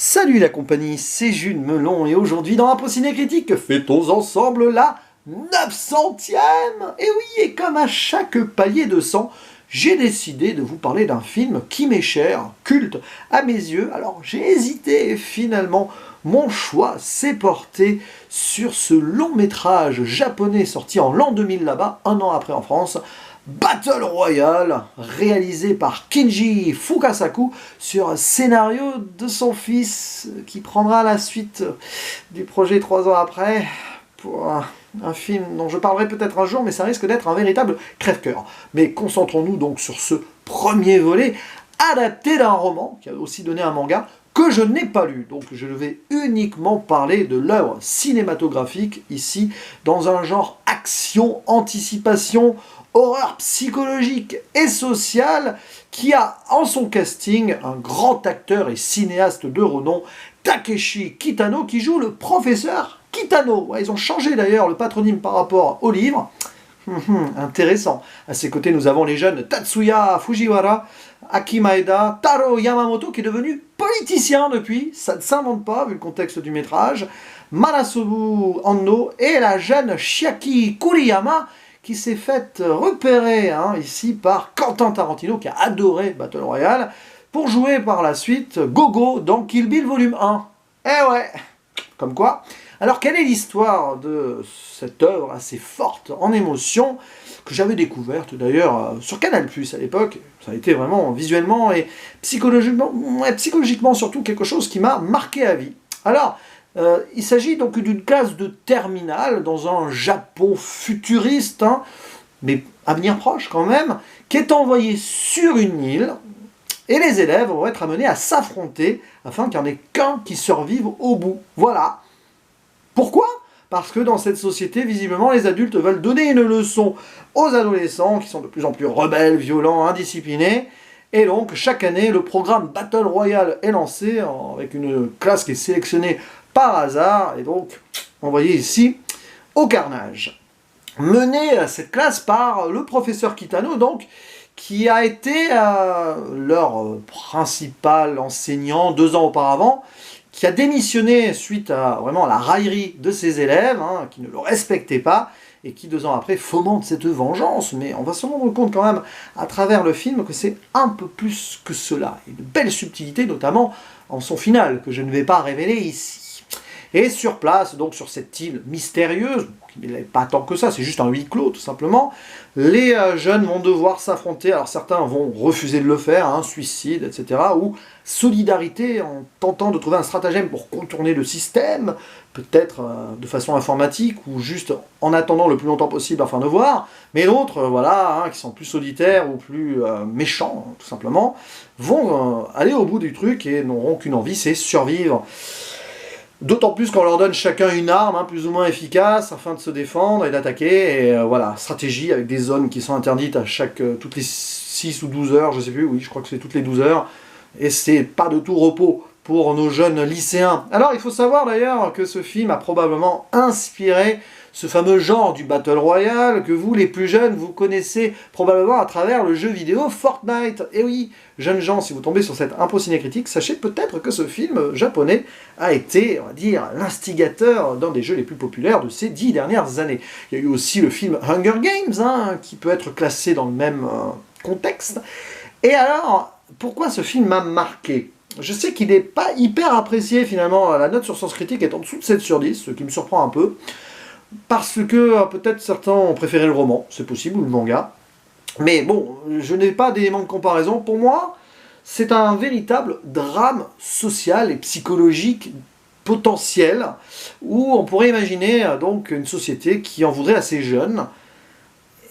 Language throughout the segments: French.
Salut la compagnie, c'est Jules Melon et aujourd'hui dans Impro Ciné Critique, fêtons ensemble la 900e. Et oui, et comme à chaque palier de 100, j'ai décidé de vous parler d'un film qui m'est cher, culte à mes yeux. Alors j'ai hésité et finalement mon choix s'est porté sur ce long métrage japonais sorti en l'an 2000 là-bas, un an après en France, Battle Royale, réalisé par Kinji Fukasaku sur un scénario de son fils qui prendra la suite du projet 3 ans après pour un film dont je parlerai peut-être un jour, mais ça risque d'être un véritable crève-cœur. Mais concentrons-nous donc sur ce premier volet, adapté d'un roman, qui a aussi donné un manga, que je n'ai pas lu. Donc je vais uniquement parler de l'œuvre cinématographique, ici, dans un genre action, anticipation, horreur psychologique et sociale, qui a en son casting un grand acteur et cinéaste de renom, Takeshi Kitano, qui joue le professeur Kitano. Ouais, ils ont changé d'ailleurs le patronyme par rapport au livre. Intéressant. À ses côtés, nous avons les jeunes Tatsuya Fujiwara, Aki Maeda, Taro Yamamoto, qui est devenu politicien depuis, ça ne s'invente pas vu le contexte du métrage, Manasobu Anno et la jeune Chiaki Kuriyama, qui s'est faite repérer ici par Quentin Tarantino, qui a adoré Battle Royale, pour jouer par la suite Gogo dans Kill Bill Volume 1. Eh ouais, comme quoi. Alors quelle est l'histoire de cette œuvre assez forte en émotion, que j'avais découverte d'ailleurs sur Canal+ à l'époque. Ça a été vraiment visuellement et psychologiquement surtout quelque chose qui m'a marqué à vie. Alors, il s'agit donc d'une classe de terminale dans un Japon futuriste, mais avenir proche quand même, qui est envoyée sur une île, et les élèves vont être amenés à s'affronter afin qu'il n'y en ait qu'un qui survive au bout. Voilà. Pourquoi ? Parce que dans cette société, visiblement, les adultes veulent donner une leçon aux adolescents qui sont de plus en plus rebelles, violents, indisciplinés. Et donc, chaque année, le programme Battle Royale est lancé avec une classe qui est sélectionnée par hasard, et donc envoyée ici au carnage. Menée à cette classe par le professeur Kitano, donc, qui a été leur principal enseignant 2 ans auparavant, qui a démissionné suite à vraiment la raillerie de ses élèves, qui ne le respectaient pas, et qui 2 ans après fomente cette vengeance. Mais on va se rendre compte quand même à travers le film que c'est un peu plus que cela. Et de belles subtilités, notamment en son final, que je ne vais pas révéler ici. Et sur place, donc sur cette île mystérieuse, qui n'est pas tant que ça, c'est juste un huis clos tout simplement, les jeunes vont devoir s'affronter. Alors certains vont refuser de le faire, suicide, etc. Ou solidarité en tentant de trouver un stratagème pour contourner le système, peut-être de façon informatique ou juste en attendant le plus longtemps possible afin de voir. Mais d'autres, qui sont plus solitaires ou plus méchants, tout simplement, vont aller au bout du truc et n'auront qu'une envie, c'est survivre. D'autant plus qu'on leur donne chacun une arme plus ou moins efficace afin de se défendre et d'attaquer. Et stratégie avec des zones qui sont interdites à toutes les 6 ou 12 heures, je sais plus, oui, je crois que c'est toutes les 12 heures. Et c'est pas de tout repos pour nos jeunes lycéens. Alors il faut savoir d'ailleurs que ce film a probablement inspiré ce fameux genre du Battle Royale que vous, les plus jeunes, vous connaissez probablement à travers le jeu vidéo Fortnite. Et oui, jeunes gens, si vous tombez sur cette Impro Ciné Critique, sachez peut-être que ce film japonais a été, on va dire, l'instigateur d'un des jeux les plus populaires de ces 10 dernières années. Il y a eu aussi le film Hunger Games, qui peut être classé dans le même contexte. Et alors, pourquoi ce film m'a marqué ? Je sais qu'il n'est pas hyper apprécié finalement, la note sur Sens Critique est en dessous de 7 sur 10, ce qui me surprend un peu. Parce que peut-être certains ont préféré le roman, c'est possible, ou le manga. Mais bon, je n'ai pas d'éléments de comparaison. Pour moi, c'est un véritable drame social et psychologique potentiel, où on pourrait imaginer donc une société qui en voudrait à ses jeunes,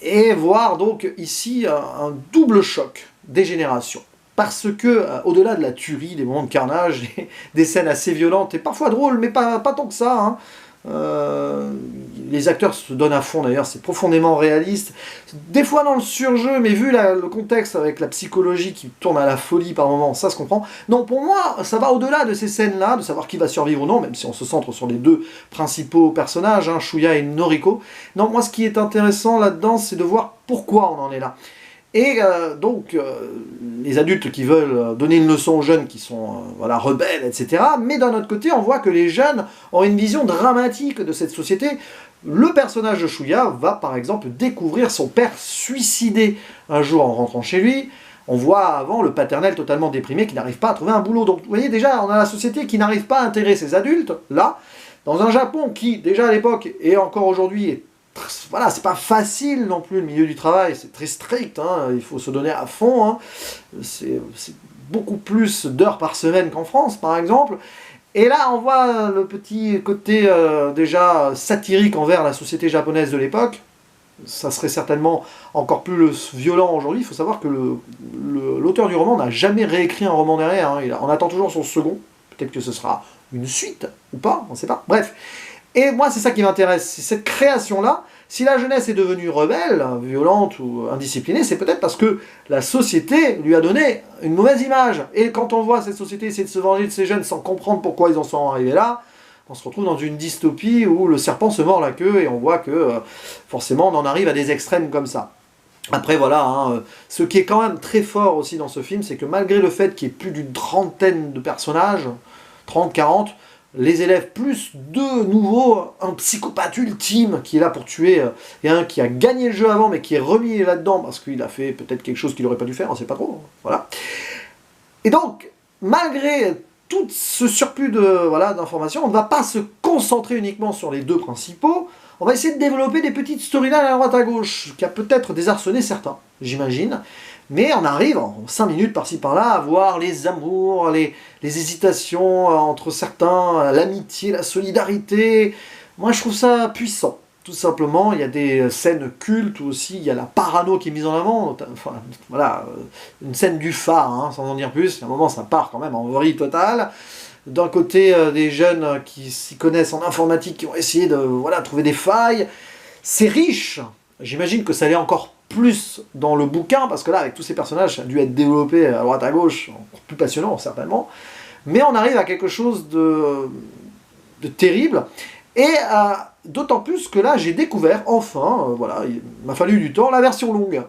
et voir donc ici un double choc des générations. Parce que, au-delà de la tuerie, des moments de carnage, des scènes assez violentes, et parfois drôles, mais pas tant que ça, les acteurs se donnent à fond d'ailleurs, c'est profondément réaliste, des fois dans le surjeu, mais vu le contexte avec la psychologie qui tourne à la folie par moments, ça se comprend. Non, pour moi, ça va au-delà de ces scènes-là, de savoir qui va survivre ou non, même si on se centre sur les 2 principaux personnages, Shuya et Noriko. Non, moi ce qui est intéressant là-dedans, c'est de voir pourquoi on en est là. Et les adultes qui veulent donner une leçon aux jeunes qui sont voilà, rebelles, etc. Mais d'un autre côté, on voit que les jeunes ont une vision dramatique de cette société. Le personnage de Chouïa va par exemple découvrir son père suicidé un jour en rentrant chez lui. On voit avant le paternel totalement déprimé qui n'arrive pas à trouver un boulot. Donc vous voyez déjà, on a la société qui n'arrive pas à intégrer ses adultes, là, dans un Japon qui, déjà à l'époque et encore aujourd'hui, est voilà, c'est pas facile non plus le milieu du travail, c'est très strict, hein, il faut se donner à fond, hein. C'est beaucoup plus d'heures par semaine qu'en France par exemple, et là on voit le petit côté déjà satirique envers la société japonaise de l'époque. Ça serait certainement encore plus violent aujourd'hui. Il faut savoir que l'auteur du roman n'a jamais réécrit un roman derrière, hein. On attend toujours son second, peut-être que ce sera une suite ou pas, on ne sait pas, bref. Et moi, c'est ça qui m'intéresse, c'est cette création-là. Si la jeunesse est devenue rebelle, violente ou indisciplinée, c'est peut-être parce que la société lui a donné une mauvaise image. Et quand on voit cette société essayer de se venger de ces jeunes sans comprendre pourquoi ils en sont arrivés là, on se retrouve dans une dystopie où le serpent se mord la queue et on voit que forcément on en arrive à des extrêmes comme ça. Après voilà, hein, ce qui est quand même très fort aussi dans ce film, c'est que malgré le fait qu'il y ait plus d'une trentaine de personnages, 30, 40, les élèves plus deux nouveaux, un psychopathe ultime qui est là pour tuer, et un qui a gagné le jeu avant mais qui est remis là-dedans parce qu'il a fait peut-être quelque chose qu'il n'aurait pas dû faire, on ne sait pas trop, voilà. Et donc, malgré tout ce surplus d'informations, on ne va pas se concentrer uniquement sur les deux principaux, on va essayer de développer des petites storylines à droite à gauche, qui a peut-être désarçonné certains, j'imagine. Mais on arrive en 5 minutes par-ci par-là à voir les amours, les hésitations entre certains, l'amitié, la solidarité. Moi je trouve ça puissant, tout simplement. Il y a des scènes cultes aussi, il y a la parano qui est mise en avant. Enfin, voilà, une scène du phare, hein, sans en dire plus. À un moment ça part quand même en vrille totale. D'un côté des jeunes qui s'y connaissent en informatique, qui vont essayer de trouver des failles. C'est riche. J'imagine que ça l'est encore plus dans le bouquin, parce que là, avec tous ces personnages, ça a dû être développé à droite à gauche, encore plus passionnant, certainement. Mais on arrive à quelque chose de terrible, et d'autant plus que là, j'ai découvert, enfin, il m'a fallu du temps, la version longue,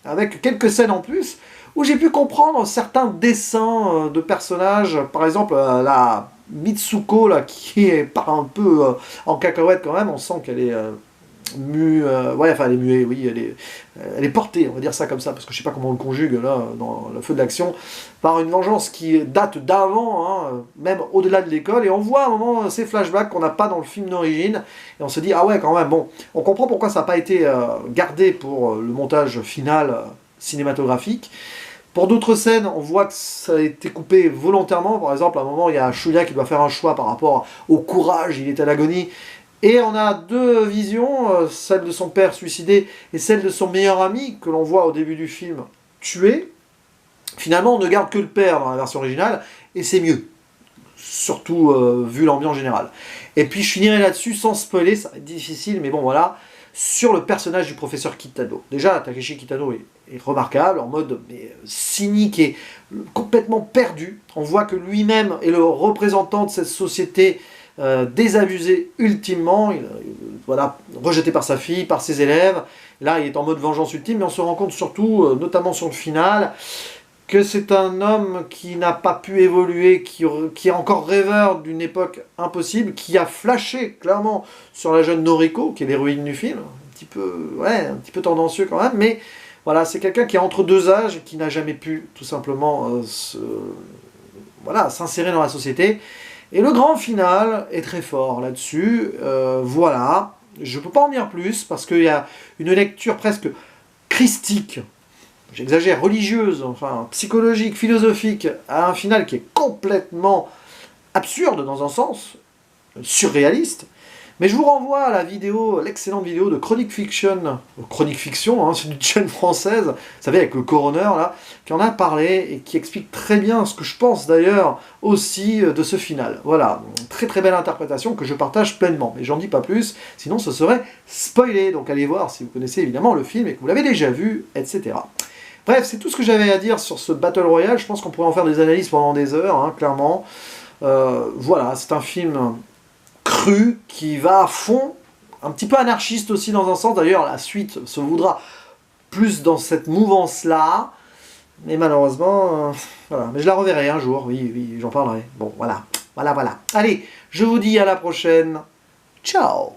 avec quelques scènes en plus, où j'ai pu comprendre certains dessins de personnages, par exemple, la Mitsuko, là, qui part un peu en cacahuète quand même, on sent qu'elle est... elle est muée, oui, elle est portée, on va dire ça comme ça, parce que je sais pas comment on le conjugue là, dans le feu de l'action, par une vengeance qui date d'avant, hein, même au-delà de l'école, et on voit à un moment ces flashbacks qu'on n'a pas dans le film d'origine, et on se dit, ah ouais, quand même, bon, on comprend pourquoi ça n'a pas été gardé pour le montage final cinématographique. Pour d'autres scènes, on voit que ça a été coupé volontairement, par exemple, à un moment, il y a Chouïa qui doit faire un choix par rapport au courage, il est à l'agonie. Et on a deux visions, celle de son père suicidé et celle de son meilleur ami, que l'on voit au début du film, tué. Finalement, on ne garde que le père dans la version originale, et c'est mieux. Surtout vu l'ambiance générale. Et puis je finirai là-dessus, sans spoiler, ça va être difficile, mais bon voilà, sur le personnage du professeur Kitano. Déjà, Takeshi Kitano est remarquable, en mode cynique et complètement perdu. On voit que lui-même est le représentant de cette société désabusé ultimement, rejeté par sa fille, par ses élèves. Là, il est en mode vengeance ultime, mais on se rend compte surtout, notamment sur le final, que c'est un homme qui n'a pas pu évoluer, qui est encore rêveur d'une époque impossible, qui a flashé clairement sur la jeune Noriko, qui est l'héroïne du film, un petit peu tendancieux quand même, mais voilà, c'est quelqu'un qui est entre deux âges et qui n'a jamais pu tout simplement s'insérer dans la société. Et le grand final est très fort là-dessus, voilà, je ne peux pas en dire plus, parce qu'il y a une lecture presque christique, j'exagère, religieuse, enfin psychologique, philosophique, à un final qui est complètement absurde dans un sens, surréaliste. Mais je vous renvoie à la vidéo, l'excellente vidéo de Chronique Fiction, hein, c'est une chaîne française, vous savez, avec le coroner, là, qui en a parlé et qui explique très bien ce que je pense d'ailleurs aussi de ce final. Voilà, très très belle interprétation que je partage pleinement, mais j'en dis pas plus, sinon ce serait spoilé, donc allez voir si vous connaissez évidemment le film et que vous l'avez déjà vu, etc. Bref, c'est tout ce que j'avais à dire sur ce Battle Royale, je pense qu'on pourrait en faire des analyses pendant des heures, hein, clairement. Voilà, c'est un film cru, qui va à fond, un petit peu anarchiste aussi dans un sens, d'ailleurs la suite se voudra plus dans cette mouvance-là. Mais malheureusement, voilà. Mais je la reverrai un jour, oui, oui, j'en parlerai. Bon, voilà, voilà, voilà. Allez, je vous dis à la prochaine. Ciao!